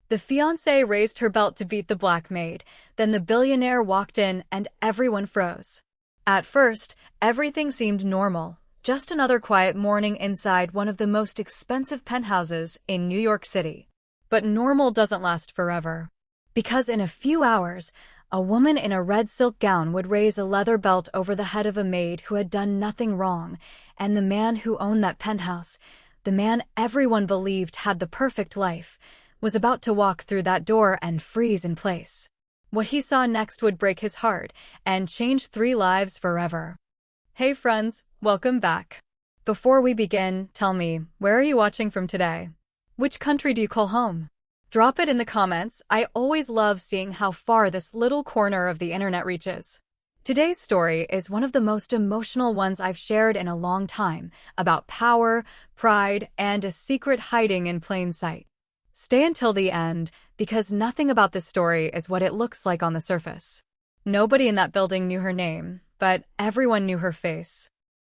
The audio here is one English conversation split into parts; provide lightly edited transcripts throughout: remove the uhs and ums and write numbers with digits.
The fiancée raised her belt to beat the black maid. Then the billionaire walked in and everyone froze. At first, everything seemed normal. Just another quiet morning inside one of the most expensive penthouses in New York City. But normal doesn't last forever. Because in a few hours, a woman in a red silk gown would raise a leather belt over the head of a maid who had done nothing wrong, and the man who owned that penthouse, the man everyone believed had the perfect life, was about to walk through that door and freeze in place. What he saw next would break his heart and change 3 lives forever. Hey friends, welcome back. Before we begin, tell me, where are you watching from today? Which country do you call home? Drop it in the comments. I always love seeing how far this little corner of the internet reaches. Today's story is one of the most emotional ones I've shared in a long time, about power, pride, and a secret hiding in plain sight. Stay until the end, because nothing about this story is what it looks like on the surface. Nobody in that building knew her name, but everyone knew her face.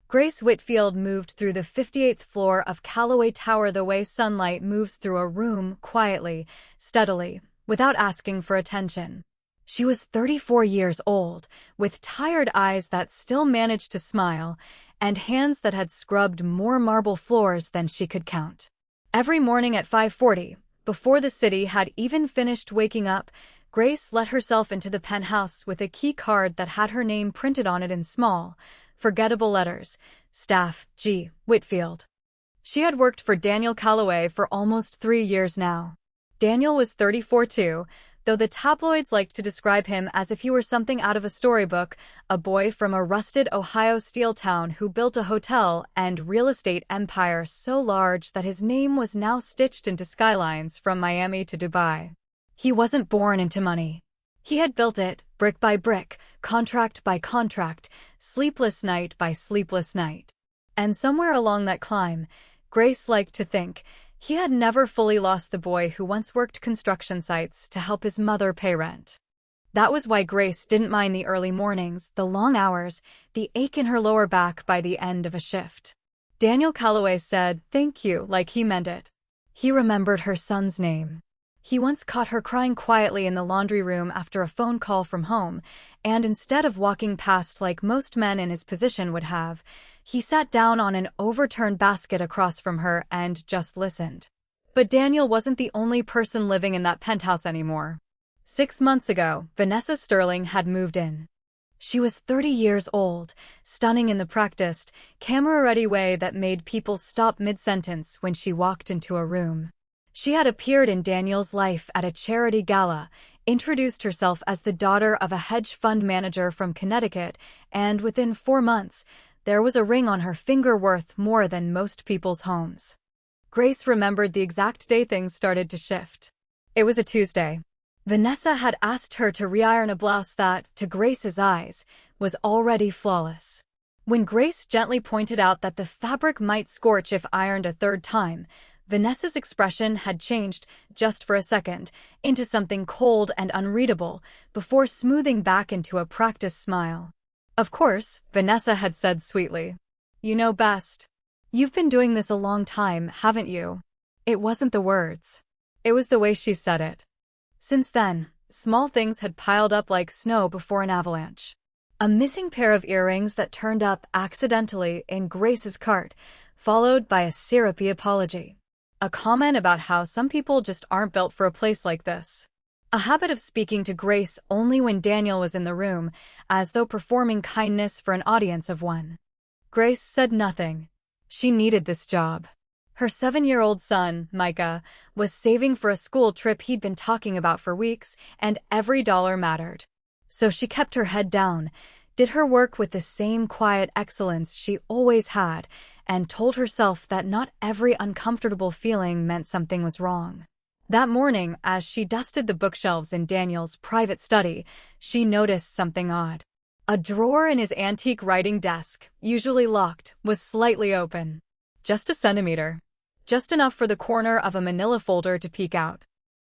Grace Whitfield moved through the 58th floor of Callaway Tower the way sunlight moves through a room, quietly, steadily, without asking for attention. She was 34 years old, with tired eyes that still managed to smile, and hands that had scrubbed more marble floors than she could count. Every morning at 5:40, before the city had even finished waking up, Grace let herself into the penthouse with a key card that had her name printed on it in small, forgettable letters, Staff, G. Whitfield. She had worked for Daniel Calloway for almost 3 years now. Daniel was 34 too, though the tabloids liked to describe him as if he were something out of a storybook, a boy from a rusted Ohio steel town who built a hotel and real estate empire so large that his name was now stitched into skylines from Miami to Dubai. He wasn't born into money. He had built it, brick by brick, contract by contract, sleepless night by sleepless night. And somewhere along that climb, Grace liked to think, he had never fully lost the boy who once worked construction sites to help his mother pay rent. That was why Grace didn't mind the early mornings, the long hours, the ache in her lower back by the end of a shift. Daniel Calloway said thank you like he meant it. He remembered her son's name. He once caught her crying quietly in the laundry room after a phone call from home, and instead of walking past like most men in his position would have, he sat down on an overturned basket across from her and just listened. But Daniel wasn't the only person living in that penthouse anymore. 6 months ago, Vanessa Sterling had moved in. She was 30 years old, stunning in the practiced, camera-ready way that made people stop mid-sentence when she walked into a room. She had appeared in Daniel's life at a charity gala, introduced herself as the daughter of a hedge fund manager from Connecticut, and within 4 months, there was a ring on her finger worth more than most people's homes. Grace remembered the exact day things started to shift. It was a Tuesday. Vanessa had asked her to re-iron a blouse that, to Grace's eyes, was already flawless. When Grace gently pointed out that the fabric might scorch if ironed a 3rd time, Vanessa's expression had changed, just for a second, into something cold and unreadable, before smoothing back into a practiced smile. Of course, Vanessa had said sweetly, "You know best. You've been doing this a long time, haven't you?" It wasn't the words. It was the way she said it. Since then, small things had piled up like snow before an avalanche. A missing pair of earrings that turned up accidentally in Grace's cart, followed by a syrupy apology. A comment about how some people just aren't built for a place like this. A habit of speaking to Grace only when Daniel was in the room, as though performing kindness for an audience of one. Grace said nothing. She needed this job. Her 7-year-old son, Micah, was saving for a school trip he'd been talking about for weeks, and every dollar mattered. So she kept her head down, did her work with the same quiet excellence she always had, and told herself that not every uncomfortable feeling meant something was wrong. That morning, as she dusted the bookshelves in Daniel's private study, she noticed something odd. A drawer in his antique writing desk, usually locked, was slightly open. Just a centimeter. Just enough for the corner of a manila folder to peek out.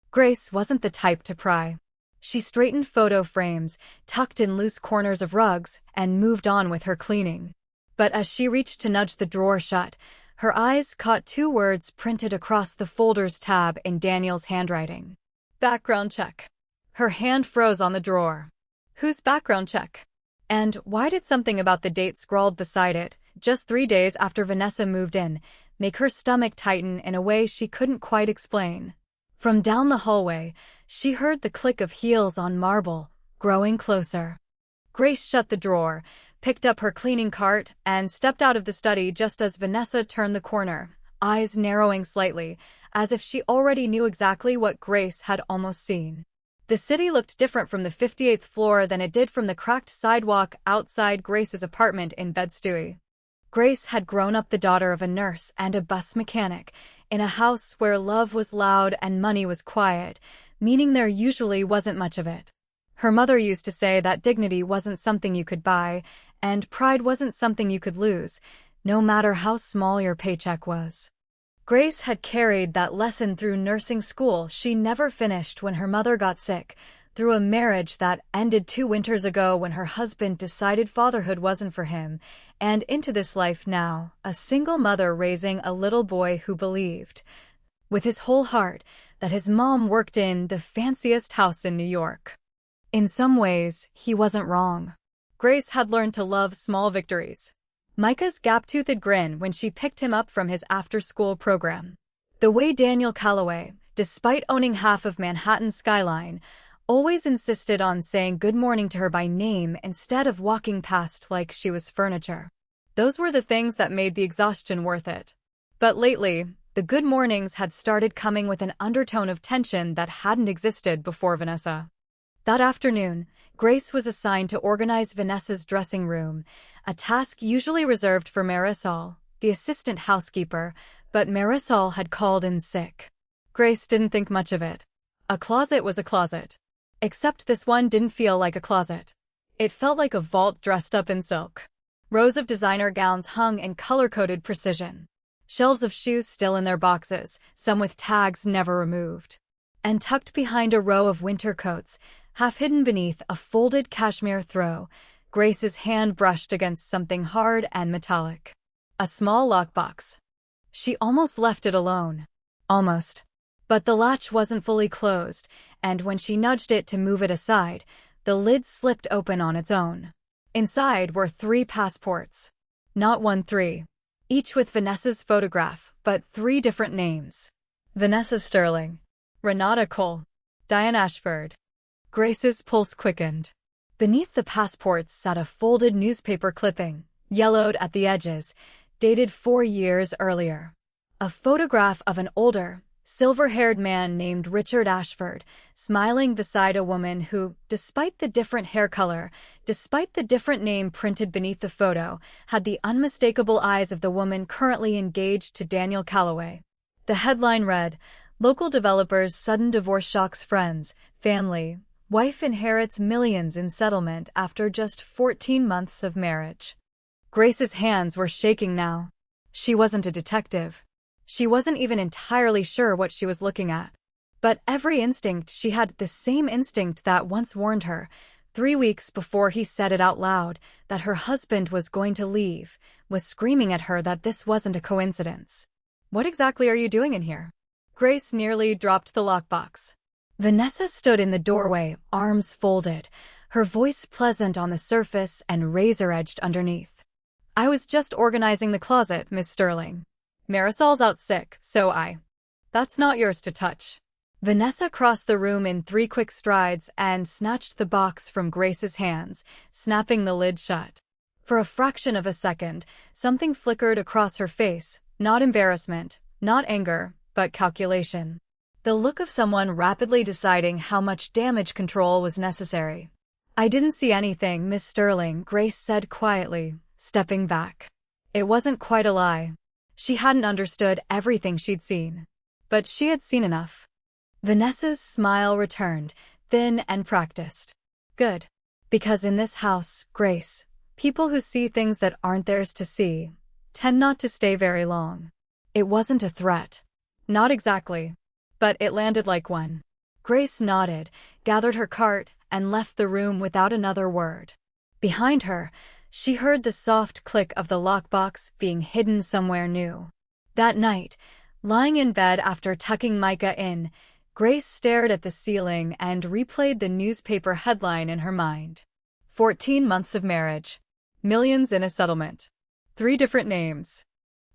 Grace wasn't the type to pry. She straightened photo frames, tucked in loose corners of rugs, and moved on with her cleaning. But as she reached to nudge the drawer shut, her eyes caught 2 words printed across the folder's tab in Daniel's handwriting. Background check. Her hand froze on the drawer. Whose background check? And why did something about the date scrawled beside it, just 3 days after Vanessa moved in, make her stomach tighten in a way she couldn't quite explain? From down the hallway, she heard the click of heels on marble, growing closer. Grace shut the drawer, picked up her cleaning cart, and stepped out of the study just as Vanessa turned the corner, eyes narrowing slightly, as if she already knew exactly what Grace had almost seen. The city looked different from the 58th floor than it did from the cracked sidewalk outside Grace's apartment in Bed-Stuy. Grace had grown up the daughter of a nurse and a bus mechanic, in a house where love was loud and money was quiet, meaning there usually wasn't much of it. Her mother used to say that dignity wasn't something you could buy, and pride wasn't something you could lose, no matter how small your paycheck was. Grace had carried that lesson through nursing school she never finished when her mother got sick, through a marriage that ended 2 winters ago when her husband decided fatherhood wasn't for him, and into this life now, a single mother raising a little boy who believed, with his whole heart, that his mom worked in the fanciest house in New York. In some ways, he wasn't wrong. Grace had learned to love small victories. Micah's gap-toothed grin when she picked him up from his after-school program. The way Daniel Calloway, despite owning half of Manhattan's skyline, always insisted on saying good morning to her by name instead of walking past like she was furniture. Those were the things that made the exhaustion worth it. But lately, the good mornings had started coming with an undertone of tension that hadn't existed before Vanessa. That afternoon, Grace was assigned to organize Vanessa's dressing room, a task usually reserved for Marisol, the assistant housekeeper, but Marisol had called in sick. Grace didn't think much of it. A closet was a closet. Except this one didn't feel like a closet. It felt like a vault dressed up in silk. Rows of designer gowns hung in color-coded precision. Shelves of shoes still in their boxes, some with tags never removed. And tucked behind a row of winter coats, half hidden beneath a folded cashmere throw, Grace's hand brushed against something hard and metallic. A small lockbox. She almost left it alone. Almost. But the latch wasn't fully closed, and when she nudged it to move it aside, the lid slipped open on its own. Inside were 3 passports. Not 1-3. Each with Vanessa's photograph, but 3 different names. Vanessa Sterling. Renata Cole. Diane Ashford. Grace's pulse quickened. Beneath the passports sat a folded newspaper clipping, yellowed at the edges, dated 4 years earlier. A photograph of an older, silver-haired man named Richard Ashford, smiling beside a woman who, despite the different hair color, despite the different name printed beneath the photo, had the unmistakable eyes of the woman currently engaged to Daniel Calloway. The headline read, "Local developers' sudden divorce shocks friends, family. Wife inherits millions in settlement after just 14 months of marriage." Grace's hands were shaking now. She wasn't a detective. She wasn't even entirely sure what she was looking at. But every instinct she had, the same instinct that once warned her, 3 weeks before he said it out loud, that her husband was going to leave, was screaming at her that this wasn't a coincidence. "What exactly are you doing in here?" Grace nearly dropped the lockbox. Vanessa stood in the doorway, arms folded, her voice pleasant on the surface and razor-edged underneath. "I was just organizing the closet, Miss Sterling. Marisol's out sick, so That's not yours to touch." Vanessa crossed the room in 3 quick strides and snatched the box from Grace's hands, snapping the lid shut. For a fraction of a second, something flickered across her face, not embarrassment, not anger, but calculation. The look of someone rapidly deciding how much damage control was necessary. "I didn't see anything, Miss Sterling," Grace said quietly, stepping back. It wasn't quite a lie. She hadn't understood everything she'd seen. But she had seen enough. Vanessa's smile returned, thin and practiced. "Good. Because in this house, Grace, people who see things that aren't theirs to see tend not to stay very long." It wasn't a threat. Not exactly. But it landed like one. Grace nodded, gathered her cart, and left the room without another word. Behind her, she heard the soft click of the lockbox being hidden somewhere new. That night, lying in bed after tucking Micah in, Grace stared at the ceiling and replayed the newspaper headline in her mind. 14 months of marriage. Millions in a settlement. 3 different names.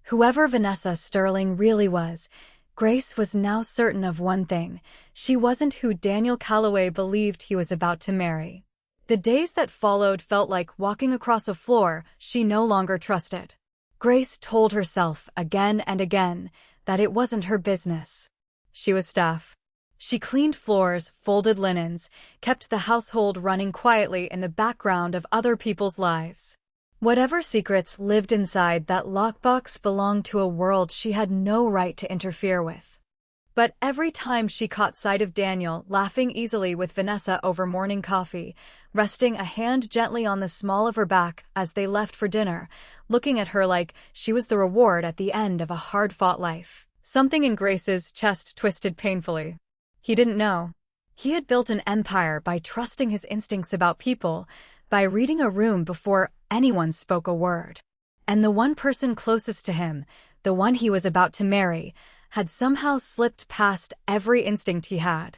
Whoever Vanessa Sterling really was, Grace was now certain of one thing. She wasn't who Daniel Calloway believed he was about to marry. The days that followed felt like walking across a floor she no longer trusted. Grace told herself again and again that it wasn't her business. She was staff. She cleaned floors, folded linens, kept the household running quietly in the background of other people's lives. Whatever secrets lived inside that lockbox belonged to a world she had no right to interfere with. But every time she caught sight of Daniel laughing easily with Vanessa over morning coffee, resting a hand gently on the small of her back as they left for dinner, looking at her like she was the reward at the end of a hard-fought life, something in Grace's chest twisted painfully. He didn't know. He had built an empire by trusting his instincts about people, by reading a room before anyone spoke a word. And the one person closest to him, the one he was about to marry, had somehow slipped past every instinct he had.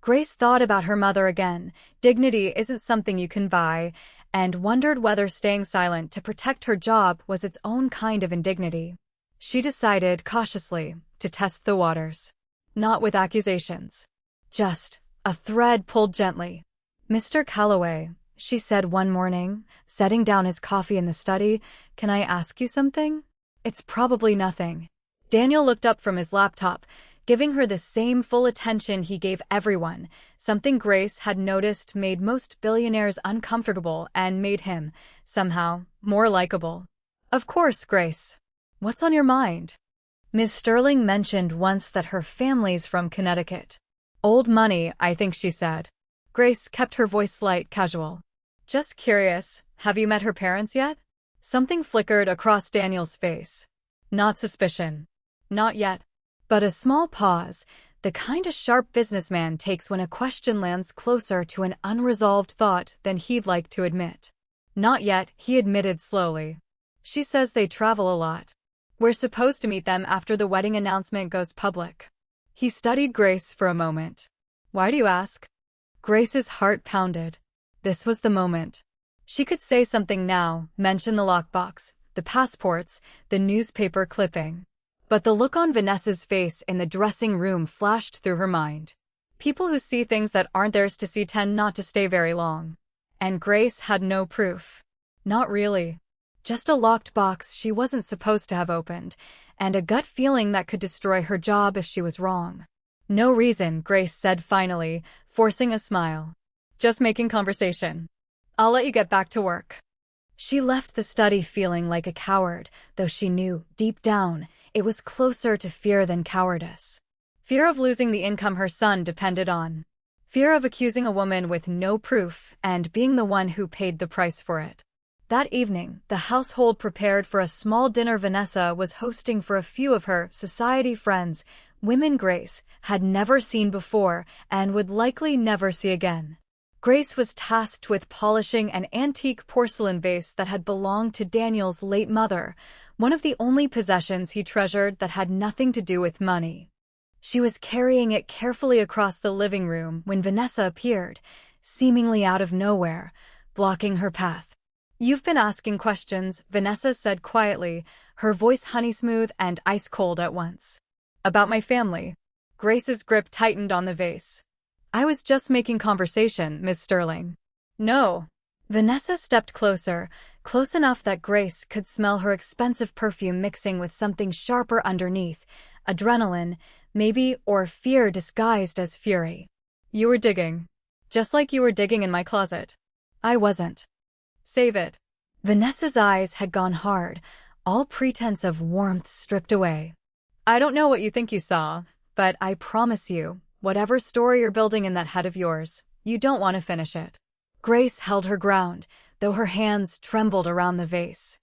Grace thought about her mother again. Dignity isn't something you can buy, and wondered whether staying silent to protect her job was its own kind of indignity. She decided, cautiously, to test the waters. Not with accusations. Just a thread pulled gently. "Mr. Calloway," she said one morning, setting down his coffee in the study, "can I ask you something?" "It's probably nothing." Daniel looked up from his laptop, giving her the same full attention he gave everyone, something Grace had noticed made most billionaires uncomfortable and made him, somehow, more likable. "Of course, Grace. What's on your mind?" Ms. Sterling mentioned once that her family's from Connecticut. "Old money, I think she said." Grace kept her voice light, casual. "Just curious, have you met her parents yet?" Something flickered across Daniel's face. Not suspicion. Not yet. But a small pause, the kind a sharp businessman takes when a question lands closer to an unresolved thought than he'd like to admit. "Not yet," he admitted slowly. "She says they travel a lot. We're supposed to meet them after the wedding announcement goes public." He studied Grace for a moment. "Why do you ask?" Grace's heart pounded. This was the moment. She could say something now, mention the lockbox, the passports, the newspaper clipping. But the look on Vanessa's face in the dressing room flashed through her mind. People who see things that aren't theirs to see tend not to stay very long. And Grace had no proof. Not really. Just a locked box she wasn't supposed to have opened, and a gut feeling that could destroy her job if she was wrong. "No reason," Grace said finally, forcing a smile. "Just making conversation. I'll let you get back to work." She left the study feeling like a coward, though she knew, deep down, it was closer to fear than cowardice. Fear of losing the income her son depended on. Fear of accusing a woman with no proof and being the one who paid the price for it. That evening, the household prepared for a small dinner Vanessa was hosting for a few of her society friends, women Grace had never seen before and would likely never see again. Grace was tasked with polishing an antique porcelain vase that had belonged to Daniel's late mother, one of the only possessions he treasured that had nothing to do with money. She was carrying it carefully across the living room when Vanessa appeared, seemingly out of nowhere, blocking her path. "You've been asking questions," Vanessa said quietly, her voice honey-smooth and ice-cold at once. "About my family." Grace's grip tightened on the vase. "I was just making conversation, Miss Sterling." "No." Vanessa stepped closer, close enough that Grace could smell her expensive perfume mixing with something sharper underneath, adrenaline, maybe, or fear disguised as fury. "You were digging. Just like you were digging in my closet." "I wasn't." "Save it." Vanessa's eyes had gone hard, all pretense of warmth stripped away. "I don't know what you think you saw, but I promise you, whatever story you're building in that head of yours, you don't want to finish it." Grace held her ground, though her hands trembled around the vase.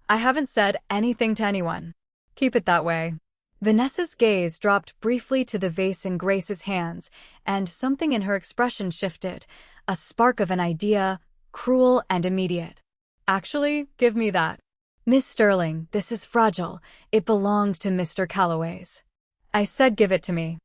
"I haven't said anything to anyone. Keep it that way." Vanessa's gaze dropped briefly to the vase in Grace's hands, and something in her expression shifted, a spark of an idea, cruel and immediate. "Actually, give me that." "Miss Sterling, this is fragile. It belonged to Mr. Calloway's." "I said give it to me."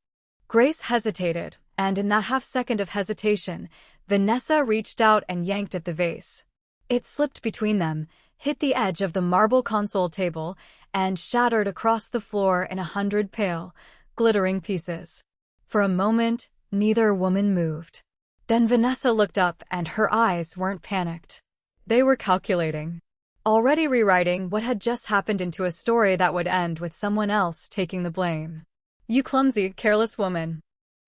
Grace hesitated, and in that half-second of hesitation, Vanessa reached out and yanked at the vase. It slipped between them, hit the edge of the marble console table, and shattered across the floor in 100 pale, glittering pieces. For a moment, neither woman moved. Then Vanessa looked up, and her eyes weren't panicked. They were calculating. Already rewriting what had just happened into a story that would end with someone else taking the blame. "You clumsy, careless woman."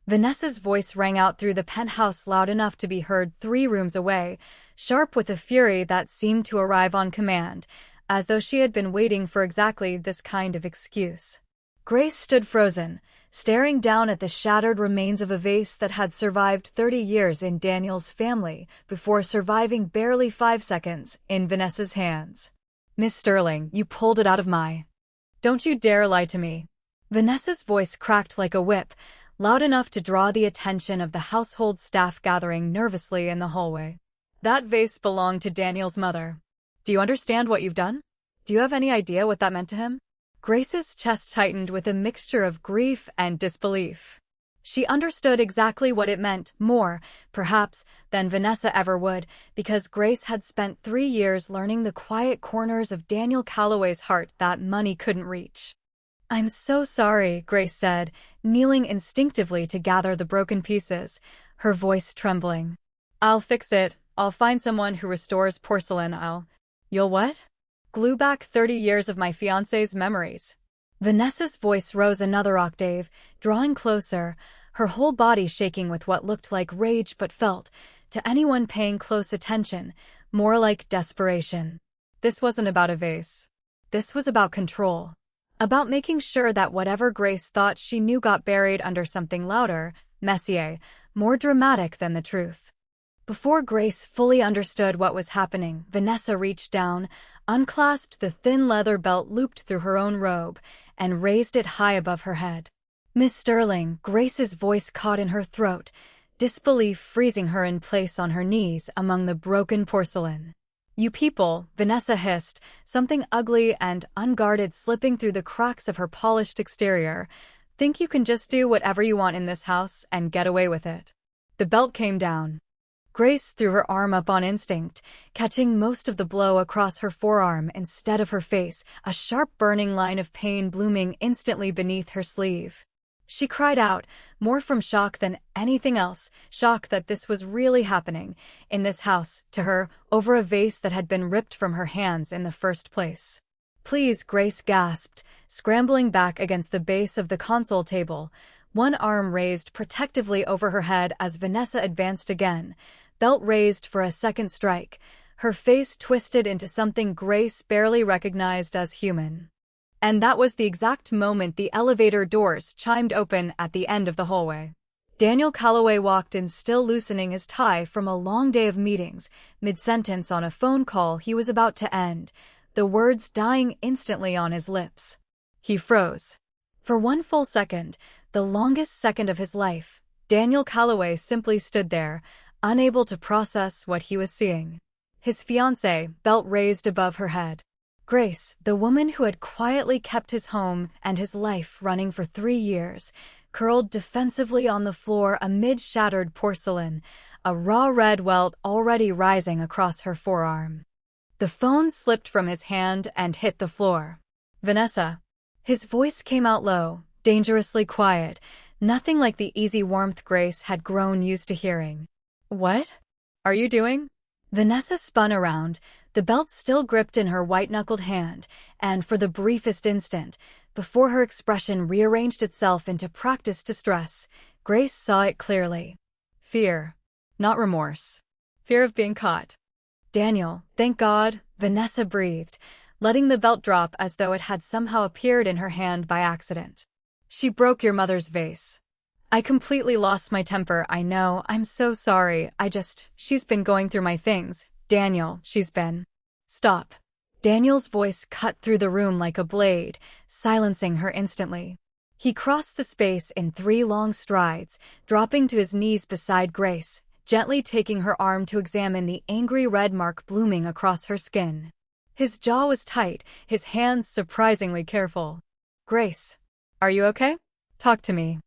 Vanessa's voice rang out through the penthouse loud enough to be heard 3 rooms away, sharp with a fury that seemed to arrive on command, as though she had been waiting for exactly this kind of excuse. Grace stood frozen, staring down at the shattered remains of a vase that had survived 30 years in Daniel's family before surviving barely 5 seconds in Vanessa's hands. "Miss Sterling, you pulled it out of my... Don't you dare lie to me." Vanessa's voice cracked like a whip, loud enough to draw the attention of the household staff gathering nervously in the hallway. "That vase belonged to Daniel's mother. Do you understand what you've done? Do you have any idea what that meant to him?" Grace's chest tightened with a mixture of grief and disbelief. She understood exactly what it meant, more, perhaps, than Vanessa ever would, because Grace had spent 3 years learning the quiet corners of Daniel Calloway's heart that money couldn't reach. "I'm so sorry," Grace said, kneeling instinctively to gather the broken pieces, her voice trembling. "I'll fix it. I'll find someone who restores porcelain. You'll what?" "Glue back 30 years of my fiancé's memories." Vanessa's voice rose another octave, drawing closer, her whole body shaking with what looked like rage but felt, to anyone paying close attention, more like desperation. This wasn't about a vase. This was about control. About making sure that whatever Grace thought she knew got buried under something louder, messier, more dramatic than the truth. Before Grace fully understood what was happening, Vanessa reached down, unclasped the thin leather belt looped through her own robe, and raised it high above her head. "Miss Sterling," Grace's voice caught in her throat, disbelief freezing her in place on her knees among the broken porcelain. "You people," Vanessa hissed, something ugly and unguarded slipping through the cracks of her polished exterior, "think you can just do whatever you want in this house and get away with it." The belt came down. Grace threw her arm up on instinct, catching most of the blow across her forearm instead of her face, a sharp burning line of pain blooming instantly beneath her sleeve. She cried out, more from shock than anything else, shock that this was really happening, in this house, to her, over a vase that had been ripped from her hands in the first place. "Please," Grace gasped, scrambling back against the base of the console table, one arm raised protectively over her head as Vanessa advanced again, belt raised for a second strike, her face twisted into something Grace barely recognized as human. And that was the exact moment the elevator doors chimed open at the end of the hallway. Daniel Calloway walked in, still loosening his tie from a long day of meetings, mid-sentence on a phone call he was about to end, the words dying instantly on his lips. He froze. For one full second, the longest second of his life, Daniel Calloway simply stood there, unable to process what he was seeing. His fiancée, belt raised above her head. Grace, the woman who had quietly kept his home and his life running for 3 years, curled defensively on the floor amid shattered porcelain, a raw red welt already rising across her forearm. The phone slipped from his hand and hit the floor. "Vanessa." His voice came out low, dangerously quiet, nothing like the easy warmth Grace had grown used to hearing. "What are you doing?" Vanessa spun around, the belt still gripped in her white-knuckled hand, and for the briefest instant, before her expression rearranged itself into practiced distress, Grace saw it clearly. Fear. Not remorse. Fear of being caught. "Daniel, thank God," Vanessa breathed, letting the belt drop as though it had somehow appeared in her hand by accident. "She broke your mother's vase. I completely lost my temper, I know, I'm so sorry, she's been going through my things, Daniel, she's been." "Stop." Daniel's voice cut through the room like a blade, silencing her instantly. He crossed the space in 3 long strides, dropping to his knees beside Grace, gently taking her arm to examine the angry red mark blooming across her skin. His jaw was tight, his hands surprisingly careful. "Grace, are you okay? Talk to me."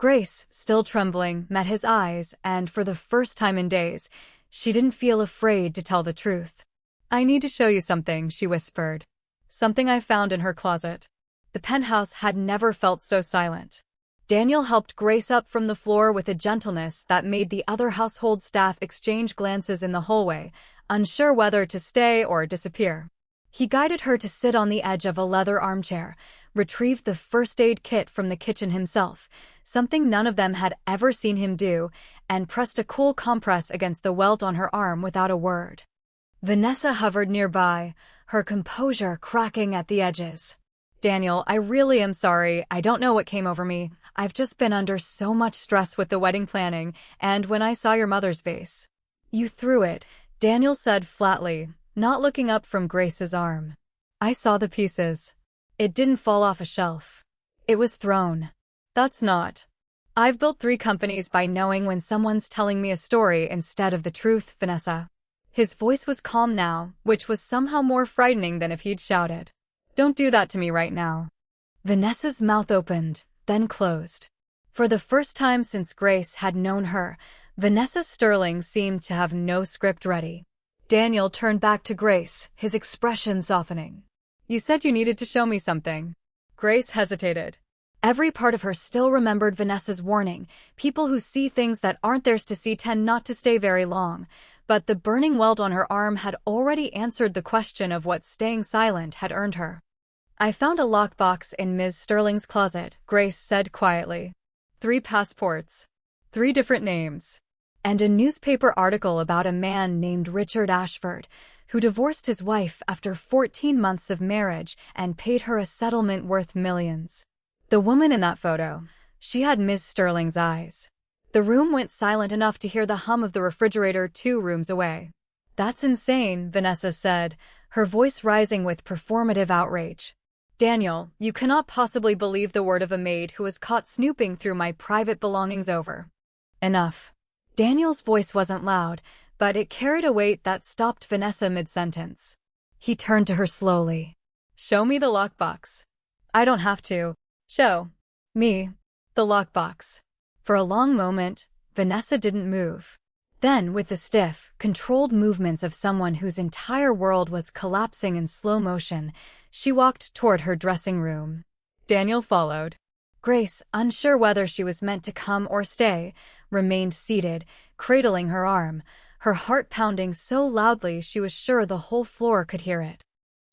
Grace, still trembling, met his eyes, and for the first time in days, she didn't feel afraid to tell the truth. "I need to show you something," she whispered. "Something I found in her closet." The penthouse had never felt so silent. Daniel helped Grace up from the floor with a gentleness that made the other household staff exchange glances in the hallway, unsure whether to stay or disappear. He guided her to sit on the edge of a leather armchair, retrieved the first aid kit from the kitchen himself, something none of them had ever seen him do, and pressed a cool compress against the welt on her arm without a word. Vanessa hovered nearby, her composure cracking at the edges. "Daniel, I really am sorry. I don't know what came over me. I've just been under so much stress with the wedding planning, and when I saw your mother's vase." "You threw it," Daniel said flatly, not looking up from Grace's arm. "I saw the pieces. It didn't fall off a shelf. It was thrown." "That's not. I've built 3 companies by knowing when someone's telling me a story instead of the truth, Vanessa." His voice was calm now, which was somehow more frightening than if he'd shouted. "Don't do that to me right now." Vanessa's mouth opened, then closed. For the first time since Grace had known her, Vanessa Sterling seemed to have no script ready. Daniel turned back to Grace, his expression softening. "You said you needed to show me something." Grace hesitated. Every part of her still remembered Vanessa's warning. People who see things that aren't theirs to see tend not to stay very long. But the burning welt on her arm had already answered the question of what staying silent had earned her. "I found a lockbox in Ms. Sterling's closet," Grace said quietly. 3 passports. 3 different names. And a newspaper article about a man named Richard Ashford, who divorced his wife after 14 months of marriage and paid her a settlement worth millions. The woman in that photo, she had Ms. Sterling's eyes. The room went silent enough to hear the hum of the refrigerator 2 rooms away. "That's insane," Vanessa said, her voice rising with performative outrage. "Daniel, you cannot possibly believe the word of a maid who was caught snooping through my private belongings over." "Enough." Daniel's voice wasn't loud, but it carried a weight that stopped Vanessa mid-sentence. He turned to her slowly. "Show me the lockbox." "I don't have to. Show me the lockbox." For a long moment, Vanessa didn't move. Then, with the stiff, controlled movements of someone whose entire world was collapsing in slow motion, she walked toward her dressing room. Daniel followed. Grace, unsure whether she was meant to come or stay, remained seated, cradling her arm, her heart pounding so loudly she was sure the whole floor could hear it.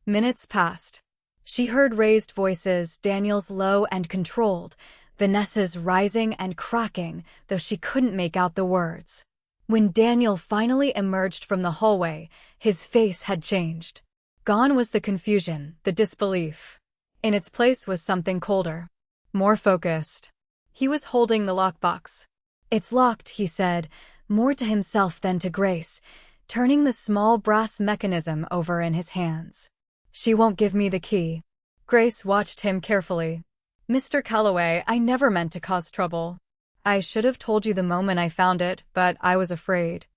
Minutes passed. She heard raised voices, Daniel's low and controlled, Vanessa's rising and cracking, though she couldn't make out the words. When Daniel finally emerged from the hallway, his face had changed. Gone was the confusion, the disbelief. In its place was something colder, more focused. He was holding the lockbox. "It's locked," he said, more to himself than to Grace, turning the small brass mechanism over in his hands. "She won't give me the key." Grace watched him carefully. "Mr. Calloway, I never meant to cause trouble. I should have told you the moment I found it, but I was afraid.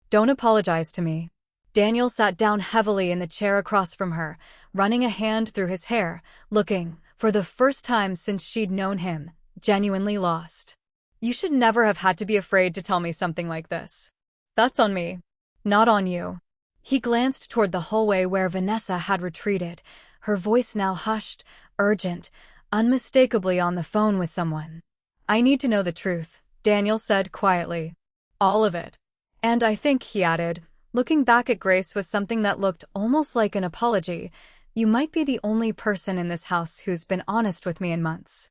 Don't apologize to me." Daniel sat down heavily in the chair across from her, running a hand through his hair, looking, for the first time since she'd known him, genuinely lost. "You should never have had to be afraid to tell me something like this. That's on me, not on you." He glanced toward the hallway where Vanessa had retreated, her voice now hushed, urgent, unmistakably on the phone with someone. "I need to know the truth," Daniel said quietly. "All of it. And I think," he added, looking back at Grace with something that looked almost like an apology, "you might be the only person in this house who's been honest with me in months."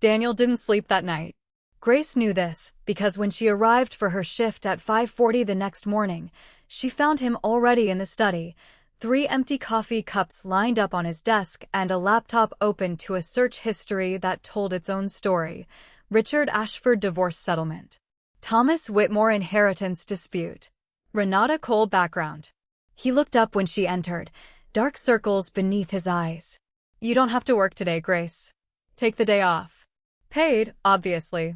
Daniel didn't sleep that night. Grace knew this, because when she arrived for her shift at 5:40 the next morning, she found him already in the study, 3 empty coffee cups lined up on his desk and a laptop open to a search history that told its own story. Richard Ashford divorce settlement. Thomas Whitmore inheritance dispute. Renata Cole background. He looked up when she entered, dark circles beneath his eyes. "You don't have to work today, Grace. Take the day off. Paid, obviously."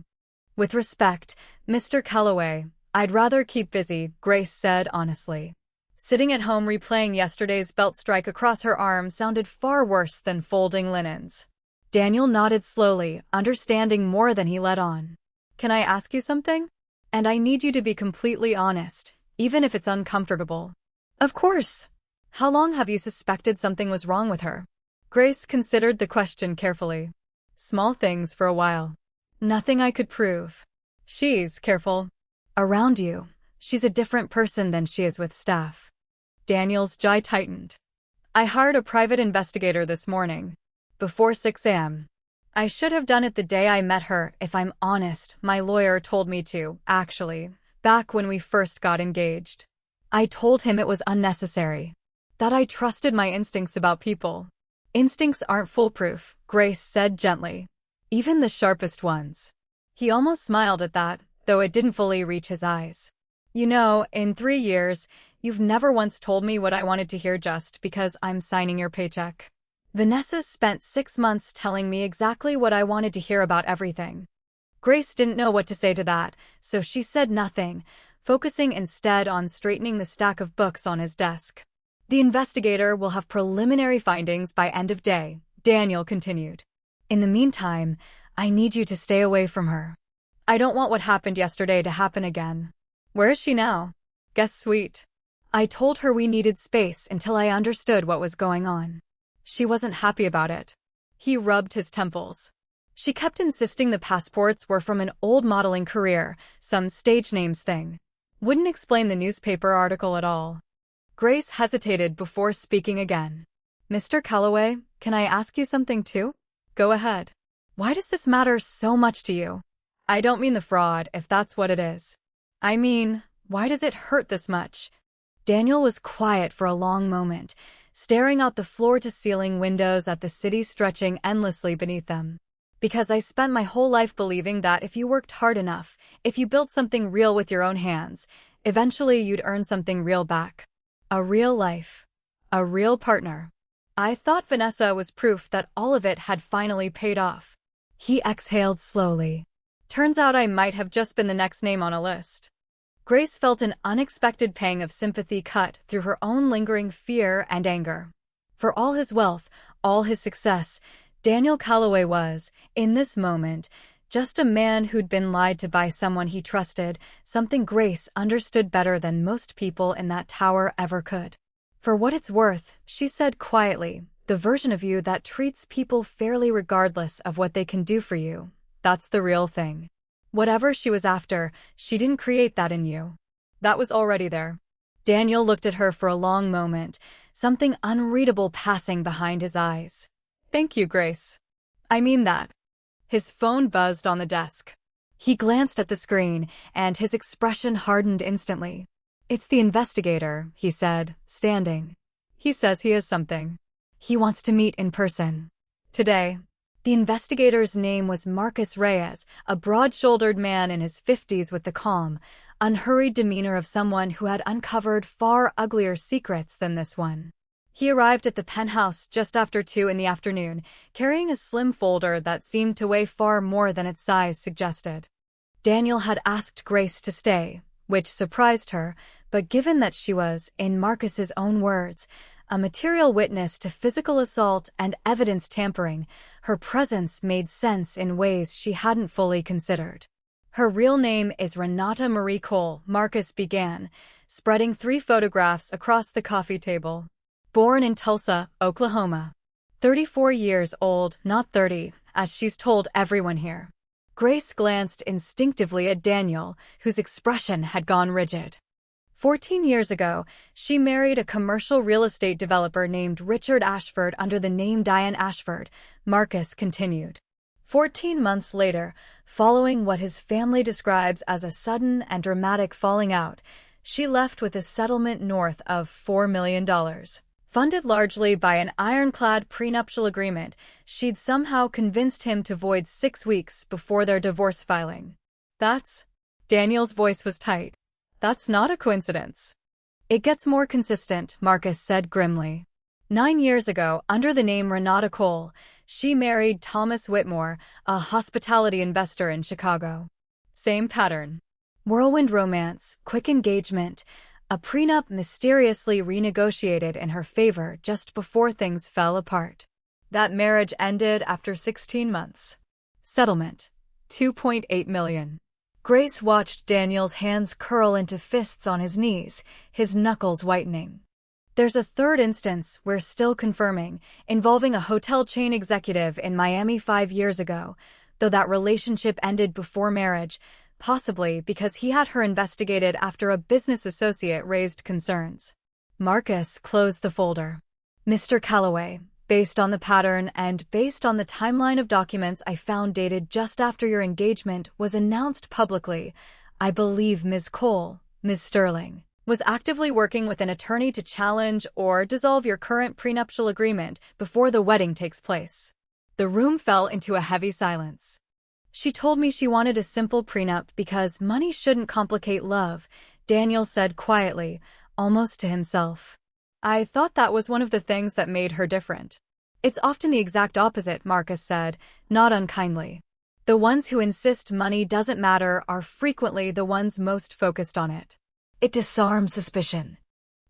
"With respect, Mr. Calloway, I'd rather keep busy," Grace said honestly. Sitting at home replaying yesterday's belt strike across her arm sounded far worse than folding linens. Daniel nodded slowly, understanding more than he let on. can I ask you something? And I need you to be completely honest, even if it's uncomfortable. Of course. How long have you suspected something was wrong with her? Grace considered the question carefully. Small things for a while. Nothing I could prove. She's careful. Around you, she's a different person than she is with staff. Daniel's jaw tightened. I hired a private investigator this morning. Before 6 a.m. I should have done it the day I met her, if I'm honest. My lawyer told me to, actually, back when we first got engaged. I told him it was unnecessary. That I trusted my instincts about people. Instincts aren't foolproof, Grace said gently. Even the sharpest ones. He almost smiled at that, though it didn't fully reach his eyes. You know, in 3 years, you've never once told me what I wanted to hear just because I'm signing your paycheck. Vanessa spent 6 months telling me exactly what I wanted to hear about everything. Grace didn't know what to say to that, so she said nothing, focusing instead on straightening the stack of books on his desk. The investigator will have preliminary findings by end of day, Daniel continued. In the meantime, I need you to stay away from her. I don't want what happened yesterday to happen again. Where is she now? Guest suite. I told her we needed space until I understood what was going on. She wasn't happy about it. He rubbed his temples. She kept insisting the passports were from an old modeling career, some stage names thing. Wouldn't explain the newspaper article at all. Grace hesitated before speaking again. Mr. Calloway, can I ask you something too? Go ahead. Why does this matter so much to you? I don't mean the fraud, if that's what it is. I mean, why does it hurt this much? Daniel was quiet for a long moment, staring out the floor-to-ceiling windows at the city stretching endlessly beneath them. Because I spent my whole life believing that if you worked hard enough, if you built something real with your own hands, eventually you'd earn something real back. A real life. A real partner. I thought Vanessa was proof that all of it had finally paid off. He exhaled slowly. Turns out I might have just been the next name on a list. Grace felt an unexpected pang of sympathy cut through her own lingering fear and anger. For all his wealth, all his success, Daniel Calloway was, in this moment, just a man who'd been lied to by someone he trusted, something Grace understood better than most people in that tower ever could. For what it's worth, she said quietly, the version of you that treats people fairly regardless of what they can do for you, that's the real thing. Whatever she was after, she didn't create that in you. That was already there. Daniel looked at her for a long moment, something unreadable passing behind his eyes. Thank you, Grace. I mean that. His phone buzzed on the desk. He glanced at the screen, and his expression hardened instantly. It's the investigator, he said, standing. He says he has something. He wants to meet in person. Today. The investigator's name was Marcus Reyes, a broad-shouldered man in his 50s with the calm, unhurried demeanor of someone who had uncovered far uglier secrets than this one. He arrived at the penthouse just after 2 in the afternoon, carrying a slim folder that seemed to weigh far more than its size suggested. Daniel had asked Grace to stay, which surprised her, but given that she was, in Marcus's own words, a material witness to physical assault and evidence tampering, her presence made sense in ways she hadn't fully considered. Her real name is Renata Marie Cole, Marcus began, spreading 3 photographs across the coffee table. Born in Tulsa, Oklahoma. 34 years old, not 30, as she's told everyone here. Grace glanced instinctively at Daniel, whose expression had gone rigid. 14 years ago, she married a commercial real estate developer named Richard Ashford under the name Diane Ashford, Marcus continued. 14 months later, following what his family describes as a sudden and dramatic falling out, she left with a settlement north of $4 million. Funded largely by an ironclad prenuptial agreement, she'd somehow convinced him to void 6 weeks before their divorce filing. Daniel's voice was tight. That's not a coincidence. It gets more consistent, Marcus said grimly. 9 years ago, under the name Renata Cole, she married Thomas Whitmore, a hospitality investor in Chicago. Same pattern. Whirlwind romance, quick engagement, a prenup mysteriously renegotiated in her favor just before things fell apart. That marriage ended after 16 months. Settlement, $2.8 million. Grace watched Daniel's hands curl into fists on his knees, his knuckles whitening. There's a third instance we're still confirming, involving a hotel chain executive in Miami 5 years ago, though that relationship ended before marriage, possibly because he had her investigated after a business associate raised concerns. Marcus closed the folder. Mr. Calloway, based on the pattern and based on the timeline of documents I found dated just after your engagement was announced publicly, I believe Ms. Cole, Ms. Sterling, was actively working with an attorney to challenge or dissolve your current prenuptial agreement before the wedding takes place. The room fell into a heavy silence. She told me she wanted a simple prenup because money shouldn't complicate love, Daniel said quietly, almost to himself. I thought that was one of the things that made her different. It's often the exact opposite, Marcus said, not unkindly. The ones who insist money doesn't matter are frequently the ones most focused on it. It disarms suspicion.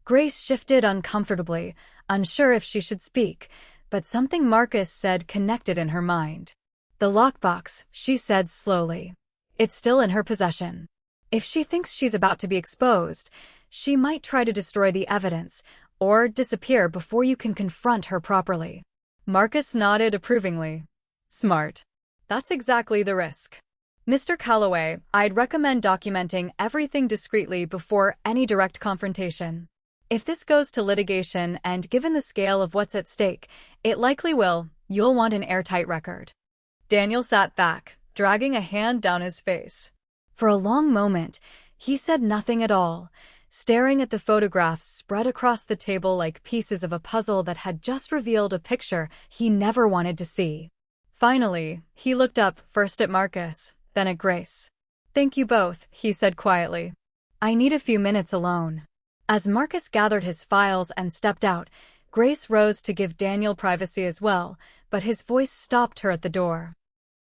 Grace shifted uncomfortably, unsure if she should speak, but something Marcus said connected in her mind. The lockbox, she said slowly. It's still in her possession. If she thinks she's about to be exposed, she might try to destroy the evidence, or disappear before you can confront her properly. Marcus nodded approvingly. Smart. That's exactly the risk. Mr. Calloway, I'd recommend documenting everything discreetly before any direct confrontation. If this goes to litigation and given the scale of what's at stake, it likely will, you'll want an airtight record. Daniel sat back, dragging a hand down his face. For a long moment, he said nothing at all, staring at the photographs spread across the table like pieces of a puzzle that had just revealed a picture he never wanted to see. Finally, he looked up, first at Marcus, then at Grace. Thank you both, he said quietly. I need a few minutes alone. As Marcus gathered his files and stepped out, Grace rose to give Daniel privacy as well, but his voice stopped her at the door.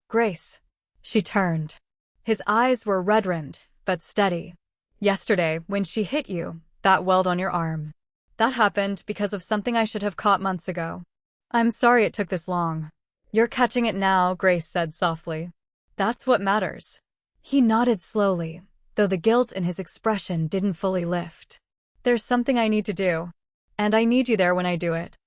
Grace. She turned. His eyes were red-rimmed, but steady. Yesterday, when she hit you, that welt on your arm. That happened because of something I should have caught months ago. I'm sorry it took this long. You're catching it now, Grace said softly. That's what matters. He nodded slowly, though the guilt in his expression didn't fully lift. There's something I need to do, and I need you there when I do it.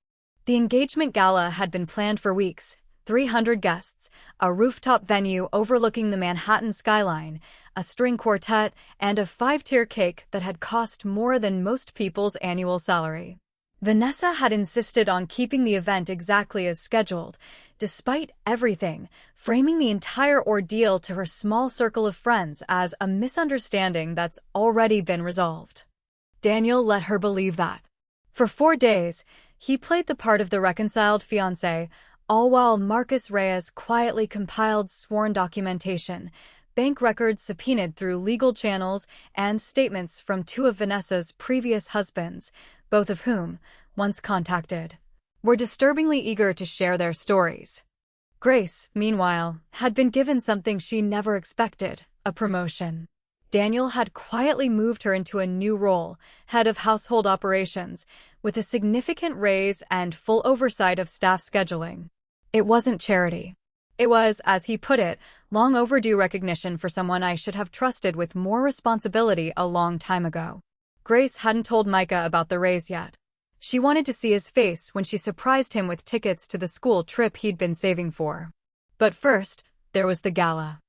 The engagement gala had been planned for weeks, 300 guests, a rooftop venue overlooking the Manhattan skyline, a string quartet, and a 5-tier cake that had cost more than most people's annual salary. Vanessa had insisted on keeping the event exactly as scheduled, despite everything, framing the entire ordeal to her small circle of friends as a misunderstanding that's already been resolved. Daniel let her believe that. For 4 days, he played the part of the reconciled fiancé, all while Marcus Reyes quietly compiled sworn documentation, bank records subpoenaed through legal channels, and statements from 2 of Vanessa's previous husbands, both of whom, once contacted, were disturbingly eager to share their stories. Grace, meanwhile, had been given something she never expected, a promotion. Daniel had quietly moved her into a new role, head of household operations, with a significant raise and full oversight of staff scheduling. It wasn't charity. It was, as he put it, long overdue recognition for someone I should have trusted with more responsibility a long time ago. Grace hadn't told Micah about the raise yet. She wanted to see his face when she surprised him with tickets to the school trip he'd been saving for. But first, there was the gala.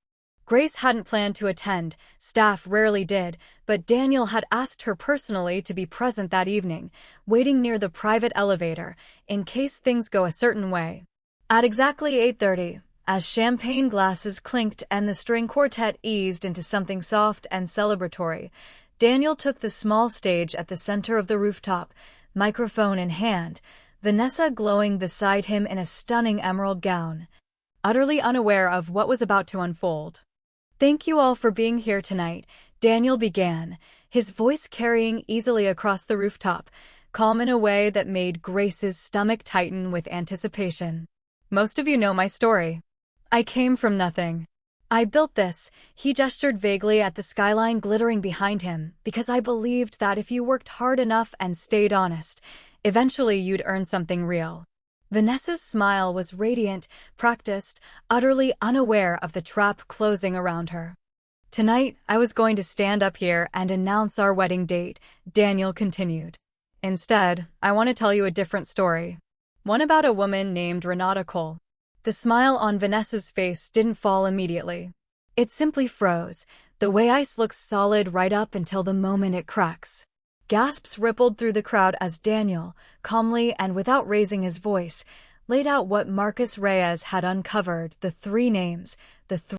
Grace hadn't planned to attend, staff rarely did, but Daniel had asked her personally to be present that evening, waiting near the private elevator, in case things go a certain way. At exactly 8:30, as champagne glasses clinked and the string quartet eased into something soft and celebratory, Daniel took the small stage at the center of the rooftop, microphone in hand, Vanessa glowing beside him in a stunning emerald gown, utterly unaware of what was about to unfold. Thank you all for being here tonight, Daniel began, his voice carrying easily across the rooftop, calm in a way that made Grace's stomach tighten with anticipation. Most of you know my story. I came from nothing. I built this, he gestured vaguely at the skyline glittering behind him, because I believed that if you worked hard enough and stayed honest, eventually you'd earn something real. Vanessa's smile was radiant, practiced, utterly unaware of the trap closing around her. Tonight, I was going to stand up here and announce our wedding date, Daniel continued. Instead, I want to tell you a different story. One about a woman named Renata Cole. The smile on Vanessa's face didn't fall immediately. It simply froze. The way ice looks solid right up until the moment it cracks. Gasps rippled through the crowd as Daniel, calmly and without raising his voice, laid out what Marcus Reyes had uncovered, the three names, the